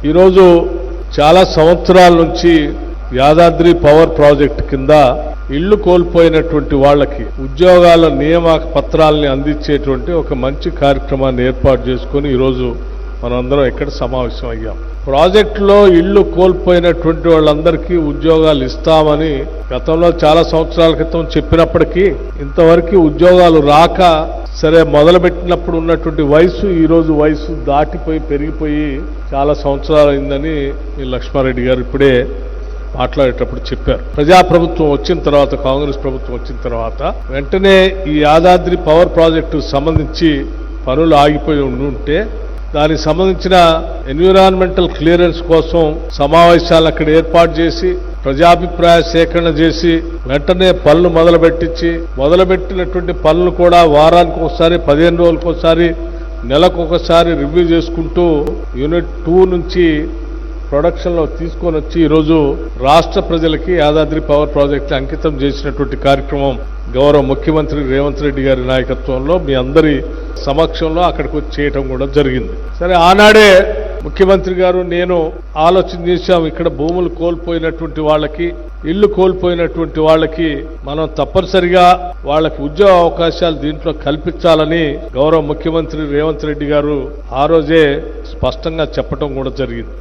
ఈరోజు చాలా సంవత్సరాల నుంచి యాదాద్రి పవర్ ప్రాజెక్ట్ కింద ఇళ్లు కోల్పోయినటువంటి వాళ్ళకి ఉద్యోగాల నియామక పత్రాలని అందించేటువంటి ఒక మంచి కార్యక్రమాన్ని ఏర్పాటు చేసుకుని ఈరోజు మనందరం ఇక్కడ సమావేశం అయ్యాం. ప్రాజెక్టులో ఇళ్లు కోల్పోయినటువంటి వాళ్ళందరికీ ఉద్యోగాలు ఇస్తామని గతంలో చాలా సంవత్సరాల క్రితం చెప్పినప్పటికీ ఇంతవరకు ఉద్యోగాలు రాక సరే మొదలుపెట్టినప్పుడు ఉన్నటువంటి వయసు ఈరోజు వయసు దాటిపోయి పెరిగిపోయి చాలా సంవత్సరాలు అయిందని ఈ లక్ష్మారెడ్డి గారు ఇప్పుడే మాట్లాడేటప్పుడు చెప్పారు. ప్రజాప్రభుత్వం వచ్చిన తర్వాత, కాంగ్రెస్ ప్రభుత్వం వచ్చిన తర్వాత వెంటనే ఈ యాదాద్రి పవర్ ప్రాజెక్టు సంబంధించి పనులు ఆగిపోయి ఉంటే దానికి సంబంధించిన ఎన్విరాన్మెంటల్ క్లియరెన్స్ కోసం సమావేశాలు అక్కడ ఏర్పాటు చేసి ప్రజాభిప్రాయ సేకరణ చేసి వెంటనే పనులు మొదలుపెట్టినటువంటి పనులు కూడా వారానికి ఒకసారి, 15 రోజులకు ఒకసారి, నెలకు ఒకసారి రివ్యూ చేసుకుంటూ యూనిట్ 2 నుంచి ప్రొడక్షన్లో తీసుకొని వచ్చి ఈరోజు రాష్ట్ర ప్రజలకి యాదాద్రి పవర్ ప్రాజెక్ట్ అంకితం చేసినటువంటి కార్యక్రమం గౌరవ ముఖ్యమంత్రి రేవంత్ రెడ్డి గారి నాయకత్వంలో మీ అందరి సమక్షంలో అక్కడికి వచ్చి చేయటం కూడా జరిగింది. సరే, ఆనాడే ముఖ్యమంత్రి గారు నేను ఆలోచన చేశాం, ఇక్కడ భూములు కోల్పోయినటువంటి వాళ్ళకి, ఇల్లు కోల్పోయినటువంటి వాళ్ళకి మనం తప్పనిసరిగా వాళ్ళకి ఉద్యోగ అవకాశాలు దీంట్లో కల్పించాలని గౌరవ ముఖ్యమంత్రి రేవంత్ రెడ్డి గారు ఆ రోజే స్పష్టంగా చెప్పడం కూడా జరిగింది.